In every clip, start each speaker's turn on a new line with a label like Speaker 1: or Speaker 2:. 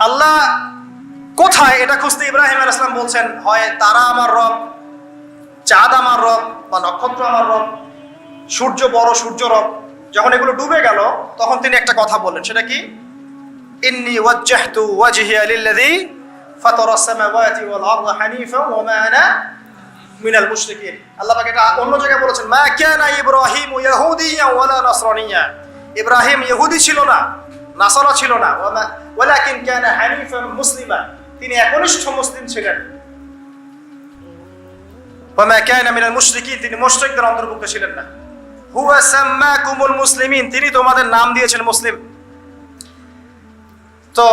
Speaker 1: আল্লাহ কোথায় এটা খুঁজতে ইব্রাহিম আলাইহিস সালাম বলছেন, হয় তারা আমার রব, চাঁদ আমার রব, বা নক্ষত্র আমার রব, সূর্য বড় সূর্য রব। যখন এগুলো ডুবে গেল তখন তিনি একটা কথা বললেন, সেটা কি? ইন্নী ওয়াজ্জাহতু ওয়াজহিয়া লিল্লাযী ফাতারাস সামাওয়াতি ওয়াল আরদা হানিফা ওয়া মা আনা মিনাল মুশরিকিন। আল্লাহ পাক এটা অন্য জায়গায় বলেছেন, মা কানা ইব্রাহিমু ইয়াহুদিয়্যা ওয়ালা নাসরানিয়্যা। ইব্রাহিম ইহুদি ছিল না, নাসারা ছিল না, ওয়ালাকিন কানা হানিফান মুসলিমা, তিনি একনিষ্ঠ মুসলিম ছিলেন। ওয়া মা কানা মিনাল মুশরিকিন, তিনি মুশরিকদের অন্তর্ভুক্ত ছিলেন না। হুয়া সাম্মাকুমুল মুসলিমিন, তিনি তোমাদের নাম দিয়েছেন মুসলিম। তো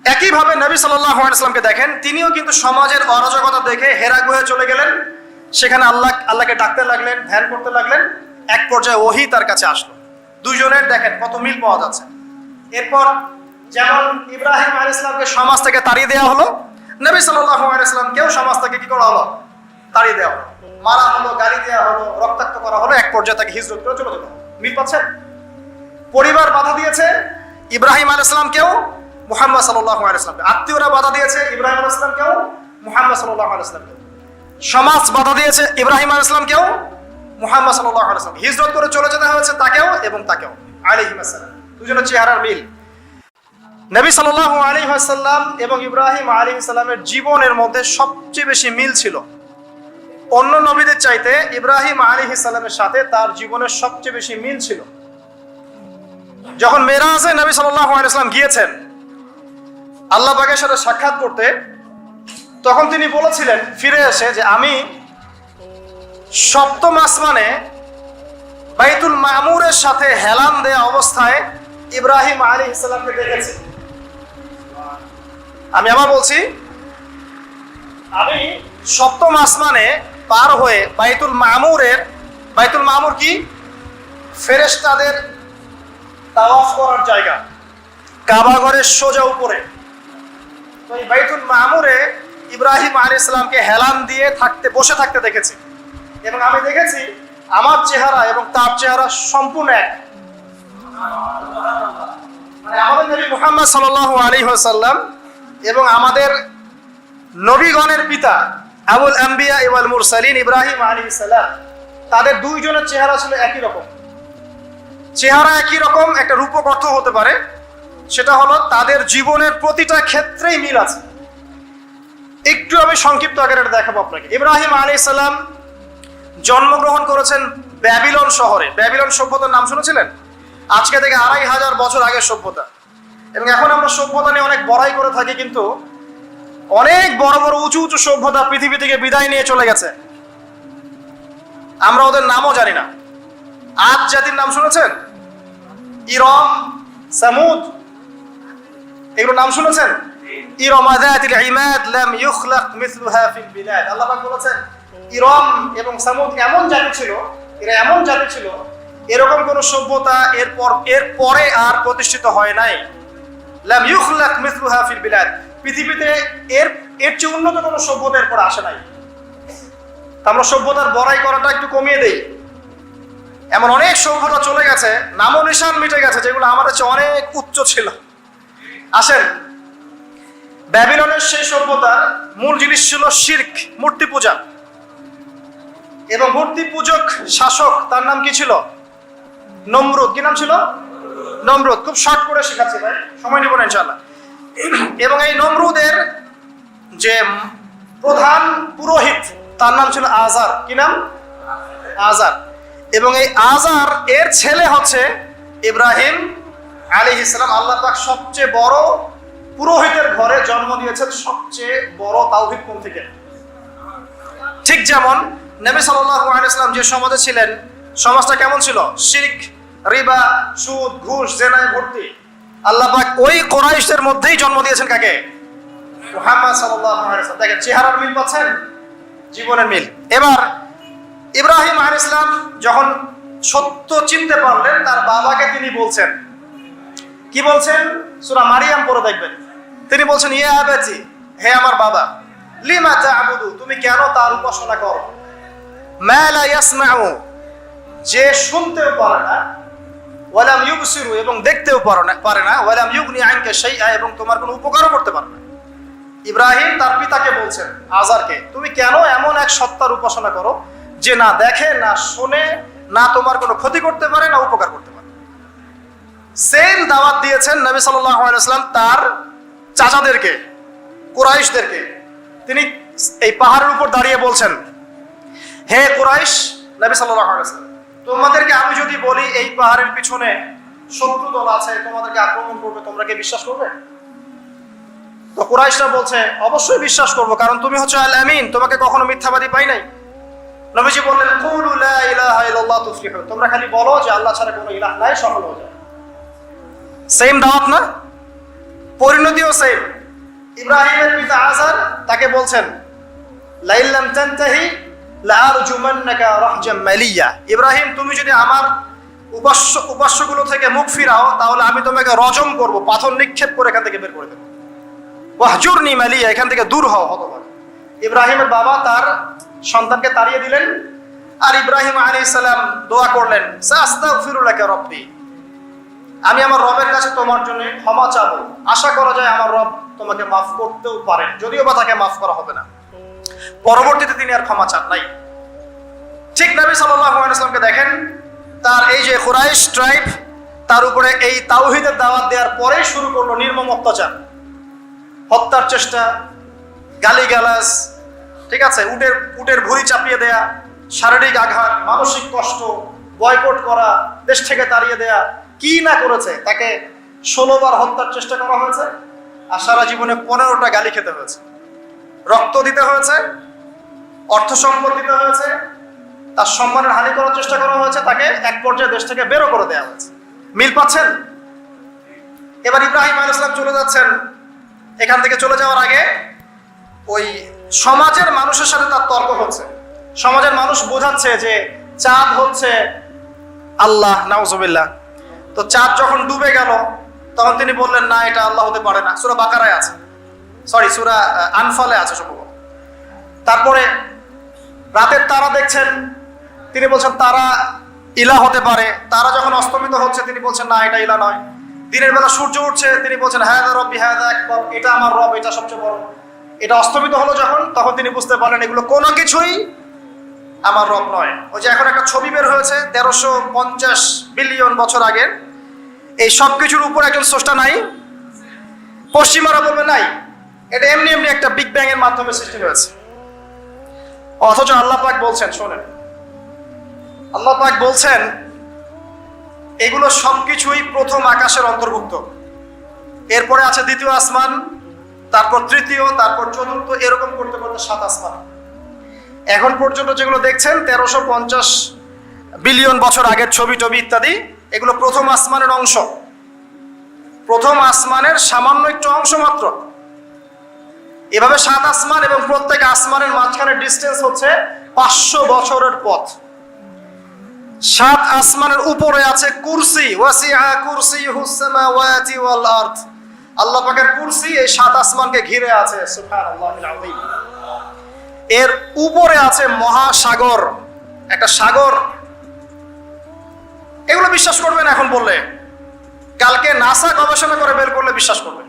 Speaker 1: একইভাবে নবী সাল্লাল্লাহু আলাইহি ওয়াসাল্লামকে দেখেন, তিনিও কিন্তু সমাজের অরাজকতা দেখে হেরা গুহায় চলে গেলেন। সেখানে আল্লাহকে ডাকতে লাগলেন, ধ্যান করতে লাগলেন। এক পর্যায়ে ওহী তার কাছে আসলো। দুইজনের দেখেন কত মিল পাওয়া যাচ্ছে। এরপর যেমন ইব্রাহিম আলাইহিস সালামকে সমাজ থেকে তাড়িয়ে দেওয়া হলো, নবী সাল্লাল্লাহু আলাইহি ওয়াসাল্লামকেও সমাজ থেকে কি করা হলো? তাড়িয়ে দেওয়া হলো, মারা হলো, গালি দেওয়া হলো, রক্তাক্ত করা হলো। এক পর্যায়ে তাকে হিজরত করে চলে যেতে হলো। মিল পাচ্ছেন? পরিবার বাধা দিয়েছে ইব্রাহিম আলাইহিস সালামকেও, মুহাম্মদ সাল্লাল্লাহু আলাইহি ওয়াসাল্লামকে। আত্মীয়রা বাধা দিয়েছে ইব্রাহিম আলাইহিস সালামকেও, মুহাম্মদ সাল্লাল্লাহু আলাইহি ওয়াসাল্লামকেও। সমাজ বাধা দিয়েছে ইব্রাহিম আলাইহিস সালামকেও, মুহাম্মদ সাল্লাল্লাহু আলাইহি ওয়াসাল্লাম। হিজরত করে চলে যেতে হয়েছে তাকেও এবং তাকেও আলাইহিস সালাম। দুজনের চেহারার মিল। নবী সাল্লাল্লাহু আলাইহি ওয়াসাল্লাম এবং ইব্রাহিম আলাইহিস সালামের জীবনের মধ্যে সবচেয়ে বেশি মিল ছিল। অন্য নবীদের চাইতে ইব্রাহিম আলাইহিস সালামের সাথে তার জীবনের সবচেয়ে বেশি মিল ছিল। যখন মেরাজে নবী সাল্লাল্লাহু আলাইহি ওয়াসাল্লাম গিয়েছেন আল্লাহ পাকের সাথে সাক্ষাৎ করতে, তখন তিনি বলেছিলেন ফিরে এসে যে আমি সপ্তম আসমানে বাইতুল মামুরের সাথে হেলান দেয়া অবস্থায় ইব্রাহিম আলাইহিস সালামকে দেখেছি। আমি আবার বলছি, আমি সপ্তম আসমানে পার হয়ে বাইতুল মামুর কি? ফেরেশতাদের তাওয়াফ করার জায়গা, কাবা ঘরের সোজা উপরে। তো এই বাইতুল মামুরে ইব্রাহিম আলাইহিস সালামকে হেলান দিয়ে বসে থাকতে দেখেছি, এবং আমি দেখেছি আমার চেহারা এবং তার চেহারা সম্পূর্ণ এক। মানে আমাদের নবী মুহাম্মদ সাল্লাল্লাহু আলাইহি ওয়াসাল্লাম এবং আমাদের নবীগণের পিতা আবুল আম্বিয়া ওয়াল মুরসালিন ইব্রাহিম আলাইহিস সালাম, তাদের দুইজনের চেহারা ছিল একই রকম। চেহারা একই রকম, একটা রূপক অর্থ হতে পারে, সেটা হলো তাদের জীবনের প্রতিটা ক্ষেত্রেই মিল আছে। একটু আমি সংক্ষিপ্ত আকারে দেখাবো আপনাকে। ইব্রাহিম আলাইহিস সালাম জন্মগ্রহণ করেছেন ব্যাবিলন শহরে। ব্যাবিলন সভ্যতার নাম শুনেছিলেন? আজকে থেকে 2500 বছর আগের সভ্যতা। এবং এখন আমরা সভ্যতা নিয়ে অনেক বড়াই করে থাকি, কিন্তু অনেক বড় বড় উঁচু উঁচু সভ্যতা পৃথিবী থেকে বিদায় নিয়ে চলে গেছে, আমরা ওদের নামও জানি না। আদ জাতির নাম শুনেছেন? ইরম, সামুদ, এগুলো নাম শুনেছেন? ইরম যাতিল ইমাদ লাম ইখলাক মিসলুহা ফিল বিলাদ। আল্লাহ পাক বলেছেন ইরম এবং সামুদ এমন জাতি ছিল, এরা এমন জাতি ছিল, এরকম কোন সভ্যতা এর পরে আর প্রতিষ্ঠিত হয় নাই। লাম ইখলাক মিসলুহা ফিল বিলাদ, পৃথিবীতে এর চেয়ে উন্নত কোনো সভ্যতা এরপর আসে নাই। আমরা সভ্যতার বড়াই করাটা একটু কমিয়ে দেই। এমন অনেক সভ্যতা চলে গেছে, নামও নিশান মিটে গেছে, যেগুলো আমাদের চেয়ে অনেক উচ্চ ছিল। আসেন, ব্যাবিলনের সেই সভ্যতার মূল জিনিস ছিল শিরক, মূর্তি পূজা। এবং মূর্তি পূজক শাসক, তার নাম কি ছিল? নমরুদ। কি নাম ছিল? নমরুদ। খুব শর্ট করে শেখাচ্ছি ভাই, সময় নিব না ইনশাআল্লাহ। এবং এই নমরুদের যে প্রধান পুরোহিত, তার নাম ছিল আজার। কি নাম? আজার। এবং এই আজার এর ছেলে হচ্ছে ইব্রাহিম আলাইহিস সালাম। আল্লাহ পাক সবচেয়ে বড় পুরোহিতের ঘরে জন্ম দিয়েছেন, সবচেয়ে বড় তাওহীদপন্থীকে। ঠিক যেমন নবী সাল্লাল্লাহু আলাইহি ওয়াসাল্লাম যে সমাজে ছিলেন, সমাজটা কেমন ছিল? শিরক, রিবা, সুদ, ঘুষ, জেনায় ভর্তি। আল্লাহ পাক ওই কুরাইশদের মধ্যেই জন্ম দিয়েছেন কাকে? মুহাম্মদ সাল্লাল্লাহু আলাইহি ওয়াসাল্লাম। দেখেন চেহারার মিল পাচ্ছেন, জীবনের মিল। এবার ইব্রাহিম আলাইহিস সালাম যখন সত্য চিনতে পারলেন, তার বাবাকে তিনি বলছেন, কি বলছেন? সূরা মারিয়াম পড়ে দেখবেন। তিনি বলছেন, ইয়া আবাতি, হে আমার বাবা, লিমা তা'বুদু, তুমি কেন তার উপাসনা করো? মা লা ইয়াসমাউ, যে শুনতেও পারে না, ওয়ালাম ইউবসিরু, এবং দেখতেও পারে না, ওয়ালাম ইউগনি আনকা শাইআ, এবং তোমার কোনো উপকারও করতে পারে না। ইব্রাহিম তার পিতাকে বলছেন, আজারকে, তুমি কেন এমন এক সত্তার উপাসনা করো যে না দেখে, না শোনে, না তোমার কোনো ক্ষতি করতে পারে, না উপকার করতে পারে। সেম দাওয়াত দিয়েছেন নবী সাল্লাল্লাহু আলাইহি ওয়াসাল্লাম তার চাচাদেরকে, কুরাইশদেরকে। তিনি এই পাহাড়ের উপর দাঁড়িয়ে বলছেন, হে কুরাইশ, নবী সাল্লাল্লাহু আলাইহি ওয়াসাল্লাম, তোমাদেরকে আমি যদি বলি এই পাহাড়ের পিছনে শত্রু দল আছে, তোমাদেরকে আক্রমণ করবে, তোমরা কি বিশ্বাস করবে? তো কুরাইশরা বলছে, অবশ্যই বিশ্বাস করবো, কারণ তুমি হচ্ছে আল আমিন, তোমাকে কখনো মিথ্যাবাদী পাই নাই। নবীজি বললেন, কুলু লা ইলাহা ইল্লাল্লাহ তুফলিহু, তোমরা খালি বলো যে আল্লাহ ছাড়া কোনো ইলাহ নাই, সফল হয়ে যাবে। সেম দাওয়াত না? পরিণতিও সেম। ইব্রাহিমের পিতা আজার তাকে বলছেন, লাইল্লাম তানতাহি লাআরজুমান্নাকা রাহজাম মালিয়া, ইব্রাহিম তুমি যদি আমার উপাস্যগুলো থেকে মুখ ফিরাও তাহলে আমি তোমাকে রজম করব, পাথর নিক্ষেপ করে এখান থেকে বের করে দেব। ওয়াহজুরনি মালিয়া, এখান থেকে দূর হও হতভাগা। ইব্রাহিমের বাবা তার সন্তানকে তাড়িয়ে দিলেন, আর ইব্রাহিম আলাইহিস সালাম দোয়া করলেন, সাস্তাগফিরু লাকা রব্বি, আমি আমার রবের কাছে তোমার জন্য ক্ষমা চাবো, আশা করা যায় আমার রব তোমাকে মাফ করতেও পারেন, যদিও বা তাকে মাফ করা হবে না। পরবর্তীতে তিনি আর ক্ষমা চান নাই। ঠিক নবী সাল্লাল্লাহু আলাইহি ওয়াসাল্লামকে দেখেন, তার এই যে কুরাইশ ট্রাইব তার উপরে এই তাওহীদের দাওয়াত দেওয়ার পরেই শুরু করলো নির্মম অত্যাচার, হত্যার চেষ্টা, গালিগালাজ, ঠিক আছে, উটের ভুঁড়ি চাপিয়ে দেয়া, শারীরিক আঘাত, মানসিক কষ্ট, বয়কট করা, দেশ থেকে তাড়িয়ে দেয়া, কি না করেছে। তাকে 16 বার হত্যার চেষ্টা করা হয়েছে, আর সারা জীবনে 15টা গালি খেতে হয়েছে, রক্ত দিতে হয়েছে, অর্থ সম্পদ দিতে হয়েছে, তার সম্মানের হানি করার চেষ্টা করা হয়েছে, তাকে এক পর্যায়ে দেশ থেকে বেরো করে দেওয়া হয়েছে। মিল পাচ্ছেন? এবার ইব্রাহিম আলাইহিস সালাম চলে যাচ্ছেন, এখান থেকে চলে যাওয়ার আগে ওই সমাজের মানুষের সাথে তার তর্ক হচ্ছে। সমাজের মানুষ বোঝাচ্ছে যে চাঁদ হচ্ছে আল্লাহ, নাউজুবিল্লাহ। তো চাঁদ যখন ডুবে গেল তখন তিনি বললেন, না এটা আল্লাহ হতে পারে না। সূরা বাকারায় আছে, সরি সূরা আনফালে আছে সম্ভবত। তারপরে রাতের তারা দেখছেন, তিনি বলছেন তারা ইলাহ হতে পারে। তারা যখন অস্তমিত হচ্ছে তিনি বলছেন, না এটা ইলাহ নয়। দিনের বেলা সূর্য উঠছে, তিনি বলছেন, হাযা রব্বি হাযা আকবার, এটা আমার রব, এটা সবচেয়ে বড়। এটা অস্তমিত হলো যখন, তখন তিনি বুঝতে পারলেন এগুলো কোনো কিছুই আমার রব নয়। ওই যে এখন একটা ছবি বের হয়েছে 1350 বিলিয়ন বছর আগের, এই সব কিছুর উপর একজন স্রষ্টা নাই? পশ্চিমারা বলবে নাই, এটা এমনি এমনি একটা বিগ ব্যাং এর মাধ্যমে সৃষ্টি হয়েছে। অথচ আল্লাহ পাক বলছেন, শোনেন, আল্লাহ পাক বলছেন এগুলো সবকিছুই প্রথম আকাশের অন্তর্ভুক্ত, এরপরে আছে দ্বিতীয় আসমান, তারপর তৃতীয়, তারপর চতুর্থ, এরকম করতে করতে 7 আসমান। এখন পর্যন্ত যেগুলো দেখছেন 1350 বিলিয়ন বছর আগের ছবি টবি ইত্যাদি, এগুলো প্রথম আসমানের অংশ, প্রথম আসমানের সামান্য একটু অংশ মাত্র। এভাবে 7 আসমান, এবং প্রত্যেক আসমানের মাঝখানে ডিস্টেন্স হচ্ছে 500 বছরের পথ। 7 আসমানের উপরে আছে কুরসি, ওয়াসিআ কুরসিয়ুহুস সামাওয়াতি ওয়াল আরদ, আল্লাহ পাকের কুরসি এই 7 আসমানকে ঘিরে আছে, সুবহানাল্লাহিল আযীম। এর উপরে আছে মহাসাগর, একটা সাগর। এগুলো বিশ্বাস করবেন এখন বললে, কালকে নাসা গবেষণা করে বের করলে বিশ্বাস করবে।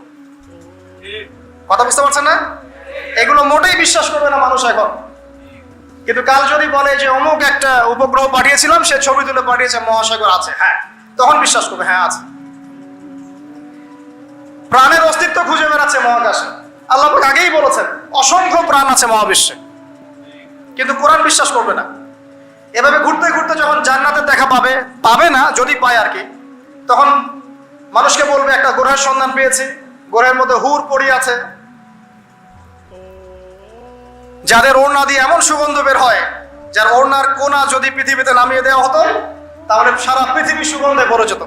Speaker 1: কথা বুঝতে পারছেন না? এগুলো মোটেই বিশ্বাস করবে না মানুষ এখন। কিন্তু কাল যদি বলে যে অমুক একটা উপগ্রহ পাঠিয়েছিলাম, সে ছবি তুলে পাঠিয়েছে, মহাসাগর আছে, হ্যাঁ, তখন বিশ্বাস করবে, হ্যাঁ আছে। প্রাণের অস্তিত্ব খুঁজে বেড়াচ্ছে মহাকাশে, আল্লাহ পাক আগেই বলেছেন অসংখ্য প্রাণ আছে মহাবিশ্বে, কিন্তু কোরআন বিশ্বাস করবে না। এভাবে ঘুরতে ঘুরতে যখন জান্নাতের দেখা পাবে না, যদি পায় আর কি, তখন মানুষকে বলবে একটা গ্রহের সন্ধান পেয়েছি, গ্রহের মধ্যে হুর পড়ি আছে, যাদের ওড়না দিয়ে এমন সুগন্ধ বের হয়, যার ওড়নার কোনা যদি পৃথিবীতে নামিয়ে দেওয়া হতো তাহলে সারা পৃথিবী সুগন্ধে ভরে যেত।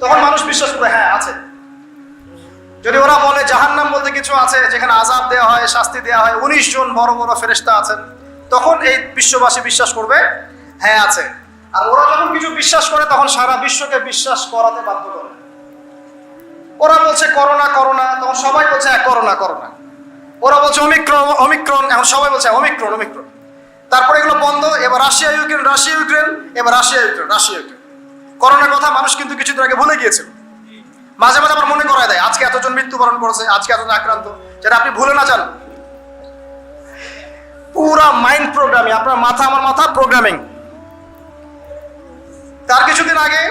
Speaker 1: তখন মানুষ বিশ্বাস করে, হ্যাঁ আছে। যদি ওরা বলে জাহান্নাম বলতে কিছু আছে, যেখানে আযাব দেওয়া হয়, শাস্তি দেওয়া হয়, 19 জন বড় বড় ফেরেশতা আছেন, তখন এই বিশ্ববাসী বিশ্বাস করবে, হ্যাঁ আছে। আর ওরা যখন কিছু বিশ্বাস করে তখন সারা বিশ্বকে বিশ্বাস করাতে বাধ্য করে। ওরা বলছে করোনা করোনা, তখন সবাই বলছে করোনা করোনা। ওরা বলছে অমিক্রন অমিক্রন, এখন সবাই বলছে অমিক্রন অমিক্রন। তারপরে এগুলো বন্ধ, এবার রাশিয়া ইউক্রেন, রাশিয়া ইউক্রেন, এবার রাশিয়া ইউক্রেন, রাশিয়া ইউক্রেন। করোনার কথা মানুষ কিন্তু কিছুদিন আগে ভুলে গিয়েছিল। মাঝে মাঝে আমার মনে করায় দেয় আজকে এতজন মৃত্যুবরণ করেছে, আজকে এতজন আক্রান্ত, যেটা আপনি ভুলে না যান। পুরা মাইন্ড প্রোগ্রামিং, আপনার মাথা আমার মাথা প্রোগ্রামিং। তার কিছুদিন আগে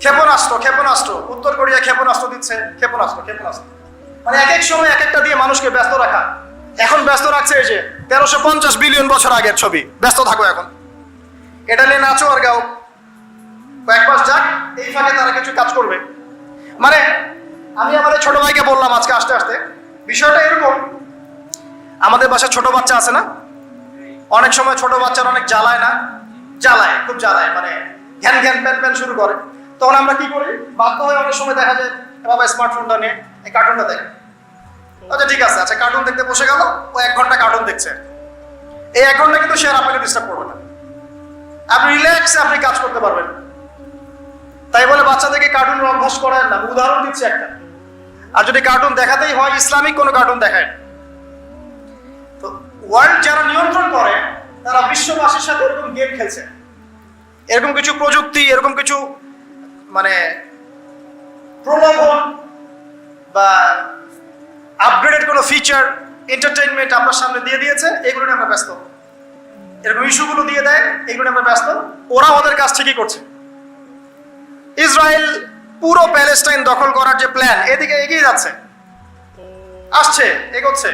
Speaker 1: ক্ষেপণাস্ত্র উত্তর কোরিয়া ক্ষেপণাস্ত্র দিচ্ছে, ক্ষেপণাস্ত্র মানে এক এক সময় এক একটা দিয়ে মানুষকে ব্যস্ত রাখা। এখন ব্যস্ত রাখছে এই যে 1350 বিলিয়ন বছর আগের ছবি, ব্যস্ত থাকো এখন, এটা নিয়ে নাচো আর গাও, কয়েক মাস যাক, এই ফাঁকে তারা কিছু কাজ করবে। মানে আমি আমাদের ছোট ভাইকে বললাম আজকে আসতে আসতে, বিষয়টা এরকম, আমাদের বাসায় ছোট বাচ্চা আছে না, অনেক সময় ছোট বাচ্চারা অনেক খুব জ্বালায়, মানে ঘ্যান ঘ্যান প্যান প্যান শুরু করে। তখন আমরা কি করি, বাধ্য হয়ে অনেক সময় দেখা যায় বাবা স্মার্টফোনটা নিয়ে এই কার্টুনটা দেখে। আচ্ছা ঠিক আছে, আচ্ছা কার্টুন দেখতে বসে গেল, ও 1 ঘন্টা কার্টুন দেখছে। এই 1 ঘন্টা কিন্তু সে আর আপনাকে ডিস্টার্ব করবে না, আপনি রিল্যাক্সে আপনি কাজ করতে পারবেন। তাই বলে বাচ্চাদেরকে কার্টুনের অভ্যাস করায় না, উদাহরণ দিচ্ছি একটা। আর যদি কার্টুন দেখাতেই হয়, ইসলামিক কোনো কার্টুন দেখায়। তো ওয়ার্ল্ড যারা নিয়ন্ত্রণ করে তারা বিশ্ববাসীর সাথে এরকম গেম খেলছে, এরকম কিছু প্রযুক্তি, এরকম কিছু মানে প্রলোভন বা আপগ্রেডেড কোনো ফিচার, এন্টারটেইনমেন্ট আপনার সামনে দিয়ে দিয়েছে, এগুলো নিয়ে আমরা ব্যস্ত। এরকম ইস্যুগুলো দিয়ে দেয়, এগুলো নিয়ে আমরা ব্যস্ত। ওরা ওদের কাজ ঠিকই করছে। ইসরায়েল পুরো প্যালেস্টাইন দখল করার যে প্ল্যান, এদিকে এগিয়ে যাচ্ছে, এগোচ্ছে।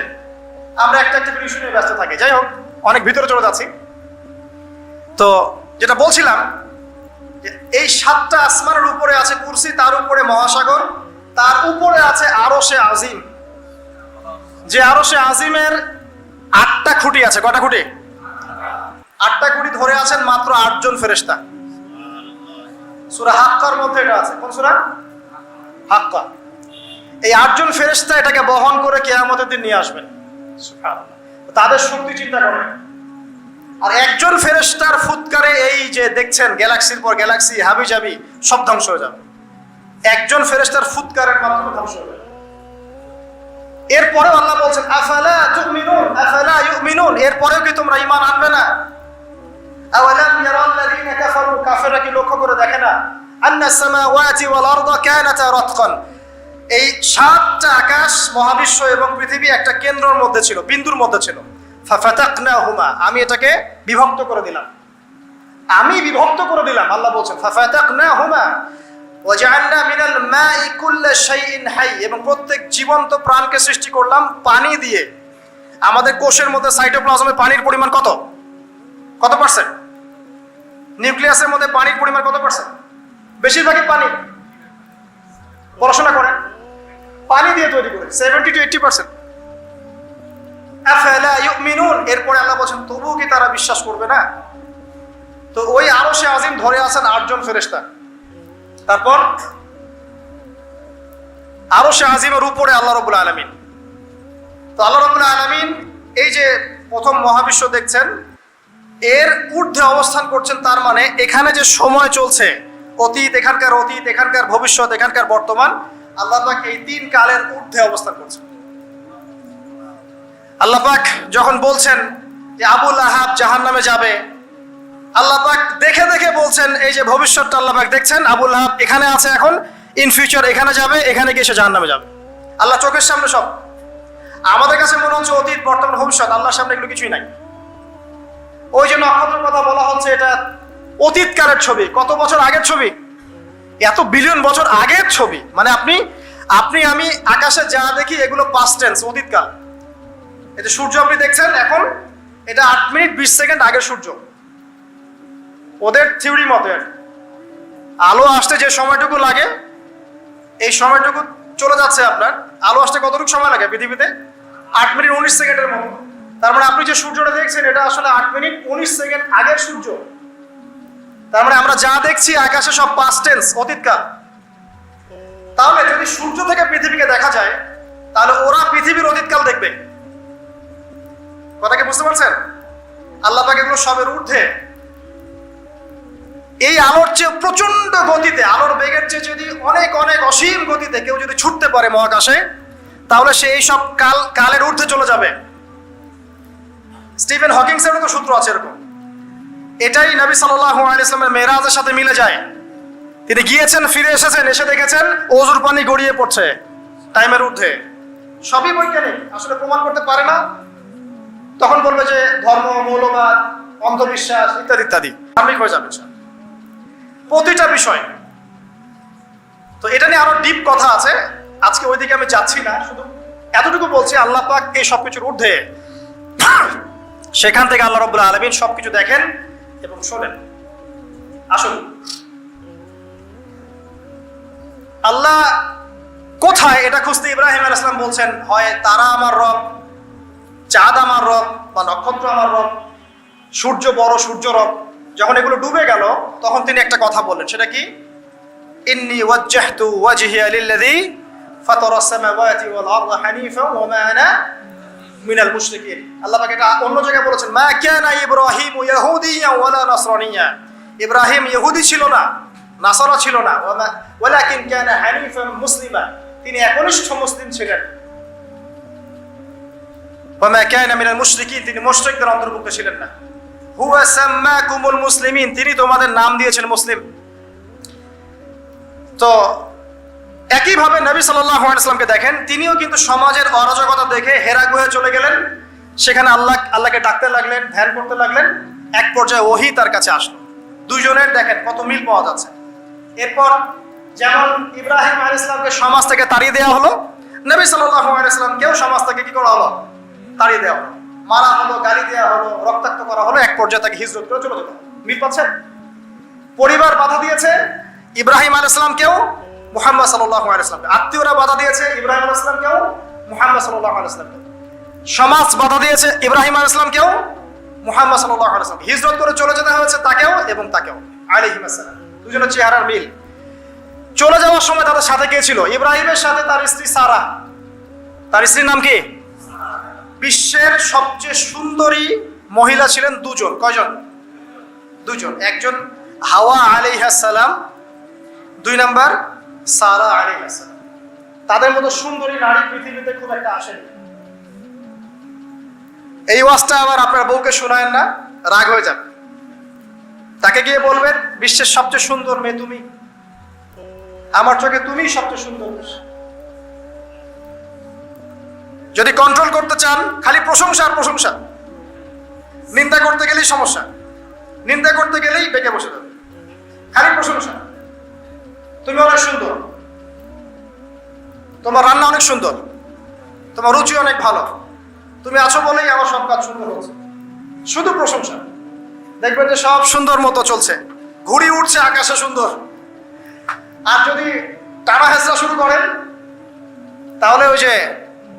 Speaker 1: আমরা একটা ইস্যু নিয়ে ব্যস্ত থাকি। যাই হোক, অনেক ভিতরে চলে যাচ্ছি। তো যেটা বলছিলাম, এই 7টা আসমানের উপরে আছে কুরসি, তার উপরে মহাসাগর, তার উপরে আছে আরশে আজিম। যে আরশে আজিমের 8টা খুঁটি আছে। কটা খুঁটি? 8টা খুঁটি ধরে আছেন মাত্র 8 জন ফেরেশতা। সূরা হাক্কার মধ্যে এটা আছে। কোন সূরা? হাক্কা। এই 8 জন ফেরেশতা এটাকে বহন করে কিয়ামতের দিন নিয়ে আসবেন। সুবহানাল্লাহ। তাদের শক্তি চিন্তা করেন। আর একজন ফেরেশতার ফুৎকারে এই যে দেখছেন গ্যালাক্সির পর গ্যালাক্সি হাবিজাবি সব ধ্বংস হয়ে যাবে। একজন ফেরেশতার ফুৎকারের মাধ্যমে ধ্বংস হয়ে যাবে। এরপরে আল্লাহ বলছেন আফালা ইউমিনুন, এরপরেও কি তোমরা ঈমান আনবে না? আওয়ালাম ইয়ারাল্লাযীনা কাফারু, কাফেররা কি লক্ষ্য করে দেখে না? আন্নাস সামাওয়াতি ওয়াল আরদা কানাতা রাতকান, এই 7টা আকাশ, মহাবিশ্ব এবং পৃথিবী একটা কেন্দ্রের মধ্যে ছিল, বিন্দুর মধ্যে ছিল। ফাফাতাকনাহুমা, আমি এটাকে বিভক্ত করে দিলাম। আল্লাহ বলছেন ফাফাতাকনাহুমা ওয়াজআলনা মিনাল মাই কুল্লা শাইইন হাই, এবং প্রত্যেক জীবন্ত প্রাণকে সৃষ্টি করলাম পানি দিয়ে। আমাদের কোষের মধ্যে সাইটোপ্লাজমে পানির পরিমাণ কত পার্সেন্ট? নিউক্লিয়াসের মধ্যে পানির পরিমাণ কত পার্সেন্ট? বেশিরভাগই পানি। পড়াশোনা করেন, পানি দিয়ে তৈরি করে 70 to 80%। আফালা ইউমিনুন, এরপরে আল্লাহ বলেন তবুও কি তারা বিশ্বাস করবে না? তো ওই আরশে আজিম ধরে আছেন 8 জন ফেরেশতা। তারপর আরশে আজিমের উপরে আল্লাহ রাব্বুল আলামিন। তো আল্লাহ রাব্বুল আলামিন এই যে প্রথম মহাবিশ্ব দেখছেন, এর ঊর্ধ্বে অবস্থান করছেন। তার মানে এখানে যে সময় চলছে, অতীত, এখানকার ভবিষ্যৎ, এখানকার বর্তমান, আল্লাহ পাক এই 3 কালের ঊর্ধ্বে অবস্থান করছেন। আল্লাহ পাক যখন বলছেন যে আবু লাহাব জাহান্নামে যাবে, আল্লাহ পাক দেখে দেখে বলছেন, এই যে ভবিষ্যৎটা আল্লাহ পাক দেখছেন, আবু লাহাব এখানে আছে, এখন ইন ফিউচার এখানে যাবে, এখানে গিয়ে সে জাহান্নামে যাবে। আল্লাহ চোখের সামনে সব। আমাদের কাছে মনে হচ্ছে অতীত, বর্তমান, ভবিষ্যৎ, আল্লাহর সামনে এগুলো কিছুই নাই। ওই যে নক্ষত্রের কথা বলা হচ্ছে, এটা অতীতকালের ছবি, কত বছর আগের ছবি, এত বিলিয়ন বছর আগের ছবি। মানে আমি আকাশে যা দেখি এগুলো পাস্ট টেন্স, অতীতকাল। এই যে সূর্য আপনি দেখছেন এখন, এটা 8 মিনিট 20 সেকেন্ড আগের সূর্য। ওদের থিওরি মতে আলো আসতে যে সময়টুকু লাগে, এই সময়টুকু চলে যাচ্ছে আপনার। আলো আসতে কতটুকু সময় লাগে পৃথিবীতে? 8 মিনিট 19 সেকেন্ডের মতো। তার মানে আপনি যে সূর্যটা দেখছেন, এটা আসলে 8 মিনিট 19 সেকেন্ড আগের সূর্য। তার মানে আমরা যা দেখছি আকাশে সব পাস্ট টেন্স, অতীতকাল। তাহলে যদি সূর্য থেকে পৃথিবীকে দেখা যায়, তাহলে ওরা পৃথিবীর অতীতকাল দেখবে। কথা কি বুঝতে পারছেন? আল্লাহ পাক এগুলো সবের ঊর্ধ্বে। এই আলোর চেয়ে প্রচন্ড গতিতে, আলোর বেগের চেয়ে যদি অনেক অনেক অসীম গতিতে কেউ যদি ছুটতে পারে মহাকাশে, তাহলে সে এই সব কালের ঊর্ধ্বে চলে যাবে। স্টিফেন হকিংসেরও তো সূত্র আছে এরকম। এটাই নবী সাল্লাল্লাহু আলাইহি ওয়াসাল্লামের মেরাজের সাথে মিলে যায়। তিনি গিয়েছেন, ফিরে এসেছেন, এসে দেখেছেন অজুর পানি গড়িয়ে পড়ছে টাইমের ঊর্ধ্বে। সবই বৈজ্ঞানিক, আসলে প্রমাণ করতে পারে না। তখন বলবে যে ধর্ম, মৌলবাদ, অন্ধবিশ্বাস ইত্যাদি ইত্যাদি, ধার্মিক হয়ে যাবে প্রতিটা বিষয়। তো এটা নিয়ে আরো ডিপ কথা আছে, আজকে ওইদিকে আমি যাচ্ছি না, শুধু এতটুকু বলছি আল্লাহ পাক এই সবকিছুর ঊর্ধ্বে, সেখান থেকে আল্লাহ রাব্বুল আলামিন সবকিছু দেখেন এবং শোনেন। আসুন, আল্লাহ কোথায় এটা খুঁজতে ইব্রাহিম আলাইহিস সালাম বলছেন, হয় তারা আমার রব, চাঁদ আমার রব, বা নক্ষত্র আমার রব, সূর্য বড় সূর্য রব। যখন এগুলো ডুবে গেল তখন তিনি একটা কথা বললেন, সেটা কি? ইন্নী ওয়াজ্জাহতু ওয়াজহিয়া লিল্লাযী ফাতারাস সামাওয়াতি ওয়াল আরদা হানিফা ওয়া মা আনা মিনাল মুশরিকিন। আল্লাহ পাক এটা অন্য জায়গায় বলেছেন, মা কানা ইব্রাহিমু ইয়াহুদিয়্যা ওয়ালা নাসরানিয়্যা। ইব্রাহিম ইহুদি ছিল না, নাসারা ছিল না, ওয়ালাকিন কানা হানিফান মুসলিমা, তিনি একনিষ্ঠ মুসলিম ছিলেন। ওয়া মা কানা মিনাল মুশরিকিন, তিনি মুশরিকদের অন্তর্ভুক্ত ছিলেন না। হুয়া সাম্মাকুমুল মুসলিমিন, তিনি তোমাদের নাম দিয়েছেন মুসলিম। তো একইভাবে নবী সাল্লাল্লাহু আলাইহি ওয়াসাল্লামকে দেখেন, তিনিও কিন্তু সমাজের অরাজকতা দেখে হেরা গুহে চলে গেলেন, সেখানে আল্লাহকে ডাকতে লাগলেন, ধ্যান করতে লাগলেন। এক পর্যায়ে ওহী তার কাছে আসলো। দুজনের দেখেন কত মিল পাওয়া যাচ্ছে। এরপর যেমন ইব্রাহিম আলাইহিস সালামকে সমাজ থেকে তাড়িয়ে দেওয়া হলো, নবী সাল্লাল্লাহু আলাইহি ওয়াসাল্লামকেও সমাজ থেকে কি করা হলো? তাড়িয়ে দেওয়া হলো, মারা হলো, গালি দেওয়া হলো, রক্তাক্ত করা হলো। এক পর্যায়ে তাকে হিজরত করে চলে যেতে হলো। মিল পাচ্ছেন? পরিবার বাধা দিয়েছে ইব্রাহিম আলাইহিস সালামকেও, মুহাম্মদ সাল্লাল্লাহু আলাইহি ওয়াসাল্লামকে। আত্মীয়রা বাধা দিয়েছে ইব্রাহিম আলাইহিস সালামকেও, মুহাম্মদ সাল্লাল্লাহু আলাইহি ওয়াসাল্লামকে। সমাজ বাধা দিয়েছে ইব্রাহিম আলাইহিস সালামকেও, মুহাম্মদ সাল্লাল্লাহু আলাইহি ওয়াসাল্লাম। হিজরত করে চলে যেতে হয়েছে তাকেও এবং তাকেও আলাইহিস সালাম। দুজনের চেহারার মিল। চলে যাওয়ার সময় তাদের সাথে কে ছিল? ইব্রাহিমের সাথে তার স্ত্রী সারা। তার স্ত্রীর নাম কি? বিশ্বের সবচেয়ে সুন্দরী মহিলা ছিলেন দুজন। কয়জন? দুজন। একজন হাওয়া আলাইহিস সালাম, দুই নাম্বার সারা আলাইহিস সালাম। তাদের মতো সুন্দরী নারী পৃথিবীতে খুব একটা আসেনি। এই ওয়াজটা আবার আপনার বউকে শোনায়েন না, রাগ হয়ে যাবে। তাকে গিয়ে বলবেন, বিশ্বের সবচেয়ে সুন্দর মেয়ে তুমি, আমার চোখে তুমিই সবচেয়ে সুন্দর। যদি কন্ট্রোল করতে চান, খালি প্রশংসা আর প্রশংসা। নিন্দা করতে গেলেই সমস্যা, নিন্দা করতে গেলেই বেঁকে বসে যাবে। খালি প্রশংসা, তুমি অনেক সুন্দর, তোমার রান্না অনেক সুন্দর, তোমার রুচি অনেক ভালো, তুমি আছো বলেই আমার সব কাজ সুন্দর হচ্ছে। শুধু প্রশংসা। দেখবেন যে সব সুন্দর মতো চলছে, ঘুড়ি উঠছে আকাশে সুন্দর। আর যদি টানা হেঁচড়া শুরু করেন, তাহলে ওই যে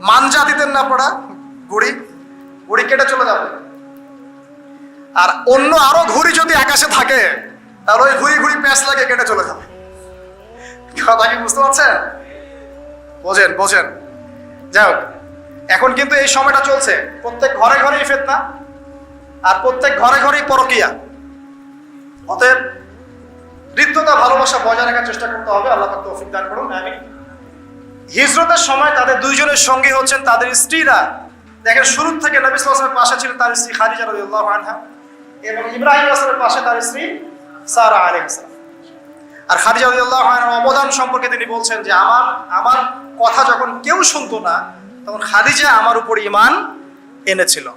Speaker 1: মানজা দিতেন না আপনারা, ঘুড়ি কেটে চলে যাবে। আর অন্য আরো ঘুড়ি যদি আকাশে থাকে, তাহলে ওই ঘুড়ি প্যাঁচ লাগে কেটে চলে যাবে। কথা কি বুঝতে পারছেন? বোঝেন। যাই হোক, এখন কিন্তু এই সময়টা চলছে, প্রত্যেক ঘরে ঘরেই ফিতনা, আর প্রত্যেক ঘরে ঘরেই পরকিয়া। অতএব হৃদ্যতা, ভালোবাসা বজায় রাখার চেষ্টা করতে হবে। আল্লাহ পাক তৌফিক দান করুন, আমিন। হিজরতের সময় তাদের দুইজনের সঙ্গী হচ্ছেন তাদের স্ত্রীরা। দেখেন, শুরু থেকে নবী সাল্লাল্লাহু আলাইহি ওয়াসাল্লামের পাশে ছিলেন তার স্ত্রী খাদিজা রাদিয়াল্লাহু আনহা, এবং ইব্রাহিম আলাইহিস সালামের পাশে তার স্ত্রী সারা আলাইহিস সালাম। আর খাদিজা রাদিয়াল্লাহু আনহার অবদান সম্পর্কে তিনি বলছেন যে আমার কথা যখন কেউ শুনতো না, তখন খাদিজা আমার উপর ঈমান এনেছিল।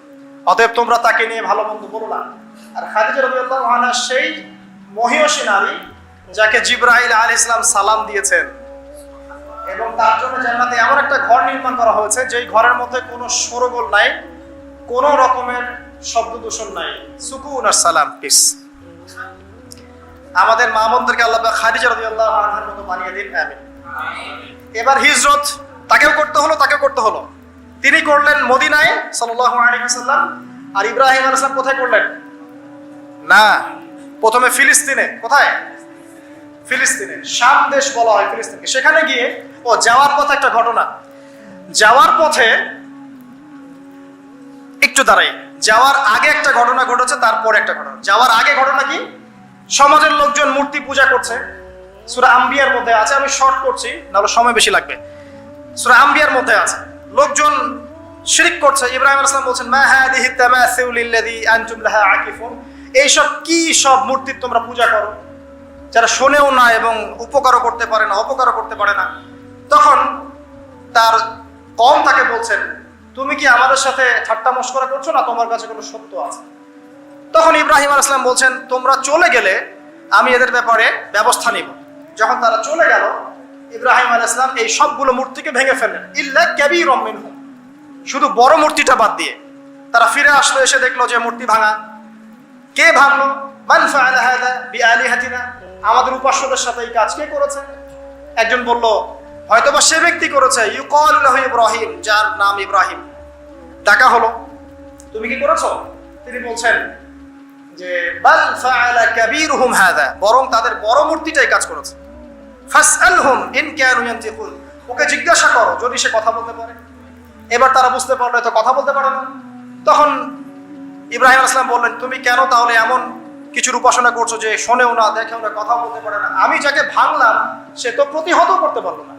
Speaker 1: অতএব তোমরা তাকে নিয়ে ভালো মন্দ বলো না। আর খাদিজা রাদিয়াল্লাহু আনহা সেই মহিয়সী নারী যাকে জিবরাইল আলাইহিস সালাম সালাম দিয়েছেন, এবং তার জন্য জান্নাতে এমন একটা ঘর নির্মাণ করা হয়েছে যেই ঘরের মধ্যে কোনো শোরগোল নাই, কোনো রকমের শব্দ দূষণ নাই, সুকুন আর সালাম, পিস। আমাদের মা বোনদেরকে আল্লাহ পাক খাদিজা রাদিয়াল্লাহু আনহার মতো বানিয়ে দিন, আমিন। এবার হিজরত তাকেও করতে হলো। তিনি করলেন মদিনায় সাল্লাল্লাহু আলাইহি ওয়াসাল্লাম, আর ইব্রাহিম আলাইহিস সালাম কোথায় করলেন? না, প্রথমে ফিলিস্তিনে। কোথায়? ফিলিস্তিনে। শাম দেশ বলা হয় ফিলিস্তিনকে। সেখানে গিয়ে যাওয়ার পথে একটা ঘটনা, যাওয়ার পথে একটু দাঁড়াই, যাওয়ার আগে একটা ঘটনা ঘটেছে, তারপরে একটা ঘটনা। যাওয়ার আগে ঘটনা কি? সমাজের লোকজন মূর্তি পূজা করছে। সূরা আম্বিয়ার মধ্যে আছে, আমি শর্ট করছি নাহলে সময় বেশি লাগবে। সূরা আম্বিয়ার মধ্যে আছে, লোকজন শিরক করছে। ইব্রাহিম আলাইহিস সালাম বলছেন, মা হাদিহি তামাসিলুল্লাযী আনতুম লাহা আকিফুন, এইসব কি সব মূর্তির তোমরা পূজা করো? যারা শোনেও না এবং উপকারও করতে পারে না, অপকারও করতে পারে না। তখন তার কওম তাকে বলছেন, তুমি কি আমাদের সাথে ঠাট্টা মশকরা করছো না, তোমার কাছে কোনো সত্য আছে? তখন ইব্রাহিম আলাইহিস সালাম বলছেন, তোমরা চলে গেলে আমি এদের ব্যাপারে ব্যবস্থা নিব। যখন তারা চলে গেল, ইব্রাহিম আলাইহিস সালাম এই সবগুলো মূর্তিকে ভেঙে ফেললেন, ইল্লা কাবীরাম মিনহুম, শুধু বড় মূর্তিটা বাদ দিয়ে। তারা ফিরে আসলো, এসে দেখলো যে মূর্তি ভাঙা। কে ভাঙলো? মান ফাআলা হাযা বিআলিহাতিনা, আমাদের উপাস্যদের সাথে এই কাজ কে করেছে? একজন বলল, হয়তোবা সে ব্যক্তি করেছে, ইউকালু লাহু ইব্রাহিম, যার নাম ইব্রাহিম। ডাকা হলো, তুমি কি করেছো? তিনি বলছেন যে বাল ফাআলা কাবীরুহুম হাযা, বরং তাদের বড় মূর্তিটাই কাজ করেছে। ফাসআলহুম ইন কানু ইয়ানতিকুন, ওকে জিজ্ঞাসা করো যদি সে কথা বলতে পারে। এবার তারা বুঝতে পারলো তো কথা বলতে পারে না। তখন ইব্রাহিম আলাইহিস সালাম বললেন, তুমি কেন তাহলে এমন কিছুর উপাসনা করছো যে শোনেও না, দেখেও না, কথা বলতে পারে না? আমি যাকে ভাঙলাম সে তো প্রতিহত করতে পারলো না,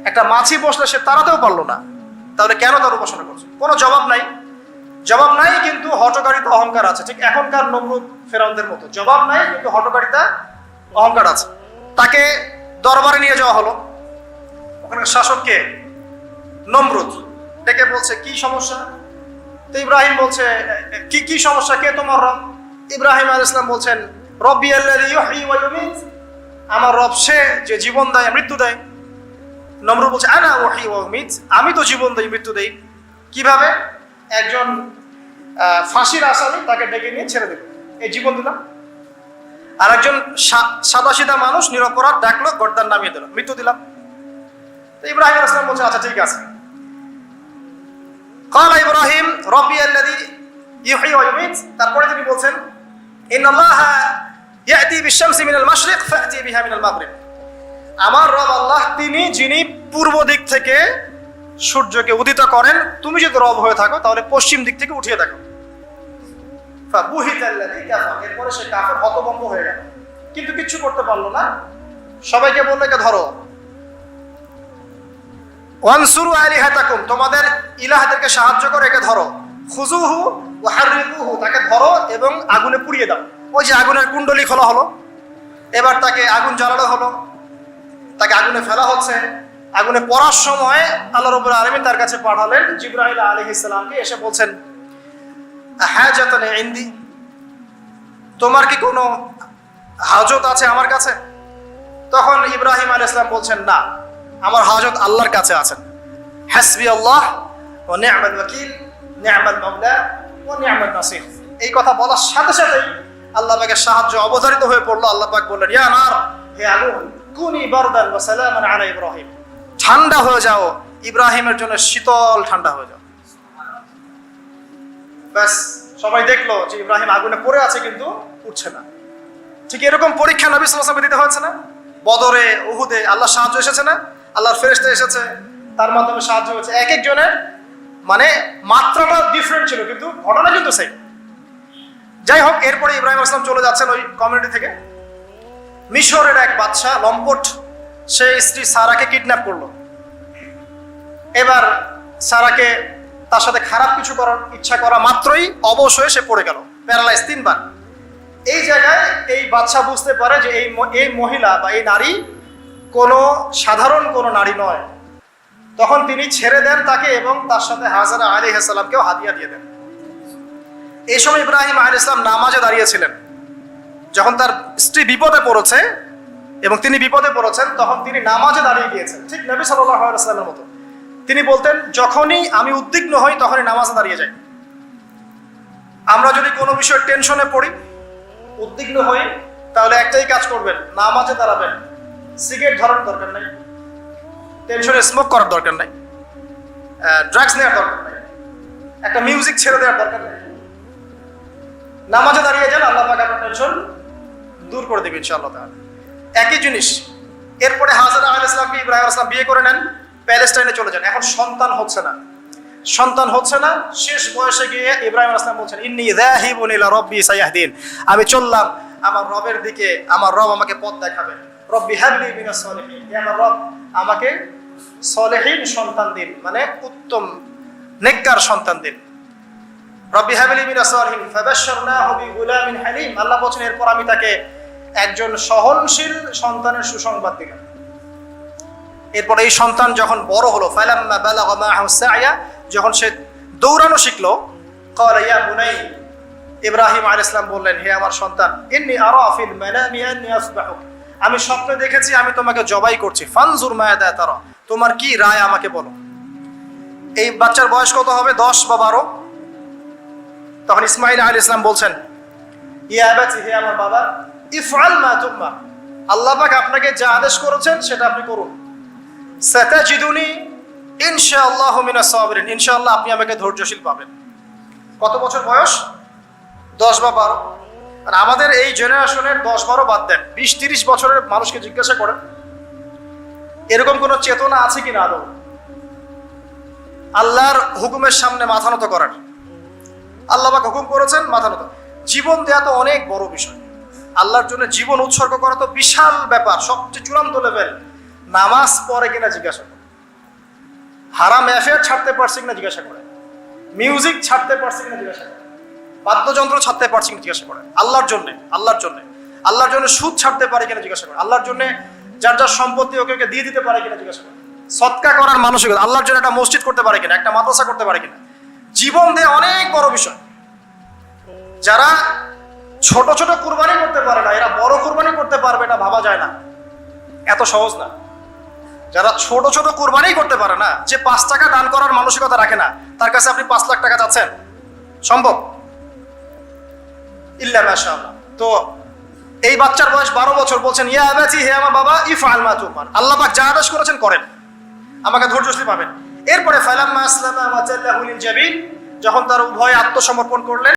Speaker 1: একটা মাছি বসলে সে তাড়াতেও পারলো না, তাহলে কেন তার উপাসনা করছো? কোনো জবাব নাই। জবাব নাই, কিন্তু হঠকারিতা অহংকার আছে, ঠিক এখনকার নমরুদ ফেরাউনদের মতো। জবাব নাই কিন্তু হঠকারিতা অহংকার আছে। তাকে দরবারে নিয়ে যাওয়া হলো। ওখানে শাসককে নমরুদ ডেকে বলছে, কি সমস্যা? তো ইব্রাহিম বলছে, কি সমস্যা, কে তোমার রব? ইব্রাহিম আলাইহিস সালাম বলছেন, রব্বি আল্লাযী ইউহয়ী ওয়া ইউমীত, আমার রব সে যে জীবন দেয় মৃত্যু দেয়। নমরুদ বলছে, আনা উহয়ী ওয়া উমীত, আমি তো জীবন দেই মৃত্যু দেই। কিভাবে? একজন ফাঁসির আসামি, তাকে ডেকে নিয়ে ছেড়ে দিল, এই জীবন দিলাম। আর একজন সাদাসিধা মানুষ নিরপরাধ ডাকলো, গর্দান নামিয়ে দিল, মৃত্যু দিলাম। তো ইব্রাহিম আলাইহিস সালাম বলছে, আচ্ছা ঠিক আছে। قال ইব্রাহিম রব্বি আল্লাযী ইউহয়ী ওয়া ইউমীত, তারপরে তিনি বলছেন, ইন্নাল্লাহা ইয়াতি বিশ-শামসি মিনাল মাশরিক ফাতি বিহা মিনাল মাগরিব, আমার রব আল্লাহ তিনি যিনি পূর্ব দিক থেকে সূর্যকে উদিত করেন, তুমি যদি রব হয়ে থাকো তাহলে পশ্চিম দিক থেকে উঠিয়ে দেখো। ফাবুহিতাল্লাযী কাফার, এরপরে সে কাফের, হতভম্ব হয়ে গেল, কিন্তু কিচ্ছু করতে পারলো না। সবাইকে বললো, একে ধরো। ওয়ানসুরু আলিহাতাকুম, তোমাদের ইলাহদেরকে সাহায্য করো, একে ধরো। খুজুহু ওয়া হাররিকুহু, তাকে ধরো এবং আগুনে পুড়িয়ে দাও। ওই যে আগুনের কুণ্ডলি খোলা হলো, এবার তাকে আগুন জ্বালানো হলো, তাকে আগুনে ফেলা হচ্ছে। আগুনে পড়ার সময় আল্লাহ রাব্বুল আলামিন তার কাছে পাঠালেন জিবরাইল আলাইহিস সালামকে, এসে বলছেন, হাজাতান ইনদি, তোমার কি কোনো হাজত আছে আমার কাছে? তখন ইব্রাহিম আলাইহিস সালাম বলছেন, না, আমার হাজত আল্লাহর কাছে আছেন। হাসবি আল্লাহ ওয়া নি'মাল ওয়াকিল, নি'মাল মাওলা ওয়া নি'মান নাসির। এই কথা বলার সাথে সাথেই আল্লাহ পাকের সাহায্য অবধারিত হয়ে পড়লো। আল্লাহ পাক বললেন, ইয়া নার, হে আগুন, কুনি বারদান ওয়া সালামান আলা ইব্রাহিম, ঠান্ডা হয়ে যাও, ইব্রাহিমের জন্য শীতল ঠান্ডা হয়ে যাও। ব্যাস, সবাই দেখলো যে ইব্রাহিম আগুনে পড়ে আছে কিন্তু উঠছে না। ঠিক এরকম পরীক্ষা নবী সাল্লাল্লাহু আলাইহি ওয়াসাল্লামকে দিতে হয়েছে না? বদরে, উহুদে আল্লাহর সাহায্য এসেছে না? আল্লাহর ফেরেশতা এসেছে, তার মাধ্যমে সাহায্য হয়েছে। এক একজনের মানে মাত্রাটা ডিফারেন্ট ছিল, কিন্তু ঘটনা কিন্তু সেম। যাই হোক, এরপরে ইব্রাহিম আলাইহিস সালাম চলে যাচ্ছেন ওই কমিউনিটি থেকে। মিশরের এক বাদশা লম্পট, সে স্ত্রী সারাকে কিডন্যাপ করলো। এবার সারাকে তার সাথে খারাপ কিছু করার ইচ্ছা করা মাত্রই অবশ হয়ে সে পড়ে গেল, প্যারালাইজ 3 বার। এই জায়গায় এই বাদশা বুঝতে পারে যে এই মহিলা বা এই নারী কোনো সাধারণ কোনো নারী নয়। তখন তিনি ছেড়ে দেন তাকে এবং তার সাথে হাজারা আলাইহিস সালামকেও হাদিয়া দিয়ে দেন। এই সময় ইব্রাহিম আলাইহিস সালাম নামাজে দাঁড়িয়েছিলেন। যখন তার স্ত্রী বিপদে পড়েছে এবং তিনি বিপদে পড়েছেন, তখন তিনি নামাজে দাঁড়িয়ে গিয়েছেন, ঠিক নবী সাল্লাল্লাহু আলাইহি ওয়াসাল্লামের মতো। তিনি বলতেন, যখনই আমি উদ্বিগ্ন হই তখনই নামাজে দাঁড়িয়ে যাই। আমরা যদি কোনো বিষয়ে টেনশনে পড়ি, উদ্বিগ্ন হই, তাহলে একটাই কাজ করবেন, নামাজে দাঁড়াবেন। সিগারেট ধরার দরকার নাই, টেনশনে স্মোক করার দরকার নাই, ড্রাগস নেওয়ার দরকার নাই, একটা মিউজিক ছেড়ে দেওয়ার দরকার নেই। নামাজে দাঁড়িয়ে যান, আল্লাহ পাক আপনার টেনশন দূর করে দেবে ইনশাআল্লাহ তাআলা। একই জিনিস। এরপরে হাজারা আলাইহিস সালামকে ইব্রাহিম আলাইহিস সালাম বিয়ে করে নেন, প্যালেস্টাইনে চলে যান। এখন সন্তান হচ্ছে না। শেষ বয়সে গিয়ে ইব্রাহিম আলাইহিস সালাম বলছেন, ইন্নী যাহিবুন ইলা রাব্বি সায়াহদিন, আমি চললাম আমার রবের দিকে, আমার রব আমাকে পথ দেখাবেন। রব্বি হাবলি মিনাস সলিহিন, হে আমার রব আমাকে সলিহিন সন্তান দিন, মানে উত্তম নেককার সন্তান দিন। রব্বি হাবলি মিনাস সলিহিন ফাবাশশারনাহু বিগুলামিন হালিম, আল্লাহ বলেন এরপর আমি তাকে একজন সহনশীল সন্তানের সুসংবাদ দিলেন। এরপর এই সন্তান যখন বড় হলো, ফালাম্মা বালাগা মাআহু সা'য়া, যখন সে দৌড়ানো শিখলো, ক্বালা ইয়া বুনাই, ইব্রাহিম আলাইহিস সালাম বললেন, হে আমার সন্তান, ইন্নী আরা ফিল মানামি আন্নী আসবাহুক, আমি স্বপ্নে দেখেছি আমি তোমাকে জবাই করছি, ফানজুর মাযা তারা, তোমার কি রায় আমাকে বলো। এই বাচ্চার বয়স কত হবে? 10 বা 12। তখন ইসমাঈল আলাইহিস সালাম বলছেন, ইয়া আবাতি, হে আমার বাবা, ইফআল মা তুমার, আল্লাহ পাক আপনাকে যা আদেশ করেছেন সেটা আপনি করুন। সাতাজিদুনি ইনশাআল্লাহু মিনাস সাবিরিন, ইনশাআল্লাহ আপনি আমাকে ধৈর্যশীল পাবেন। কত বছর বয়স? 10 বা 12। আর আমাদের এই জেনারেশনের 10-12 বাদ দেন, 20-30 বছরের মানুষকে জিজ্ঞাসা করেন এরকম কোনো চেতনা আছে কিনা আদৌ আল্লাহর হুকুমের সামনে মাথা নত করার। আল্লাহ পাক হুকুম করেছেন, মাথা নত। জীবন দেয়া তো অনেক বড় বিষয়, আল্লাহর জন্য জীবন উৎসর্গ করা তো বিশাল ব্যাপার, সবচেয়ে চূড়ান্ত লেভেল। নামাজ পড়ে কিনা জিজ্ঞাসা করে, হারাম অ্যাফেয়ার ছাড়তে পারছি কিনা জিজ্ঞাসা করে, মিউজিক ছাড়তে পারছি কিনা জিজ্ঞাসা করে, বাদ্যযন্ত্র ছাড়তে পারছি কিনা জিজ্ঞাসা করে, আল্লাহর জন্য আল্লাহর জন্য সুদ ছাড়তে পারে কিনা জিজ্ঞাসা করে, আল্লাহর জন্য যার যার সম্পত্তি ওকে ওকে দিয়ে দিতে পারে কিনা জিজ্ঞাসা করে, সদকা করার মানসিকতা, আল্লাহর জন্য একটা মসজিদ করতে পারে কিনা, একটা মাদ্রাসা করতে পারে কিনা। জীবন দেয়া অনেক বড় বিষয়। যারা ছোট ছোট কুরবানি করতে পারে না, এরা বড় কুরবানি করতে পারবে না ভাবা যায় না, এত সহজ না। যারা ছোট ছোট কুরবানি করতে পারে না, যে 5 টাকা দান করার মানসিকতা রাখে না, তার কাছে আপনি 5 লাখ টাকা চাচ্ছেন, সম্ভব? ইল্লা মাশাআল্লাহ। তো এই বাচ্চার বয়স 12 বছর, বলছেন, ইয়া আবাতি, হে আমার বাবা, ইফআল মা তুমার, আল্লাহ পাক যা আদেশ করেছেন করেন, আমাকে ধৈর্যশীল পাবেন। এরপরে ফালাম্মা আসলামা ওয়া তাল্লাহু লিল জাবিন, যখন তার উভয় আত্মসমর্পণ করলেন,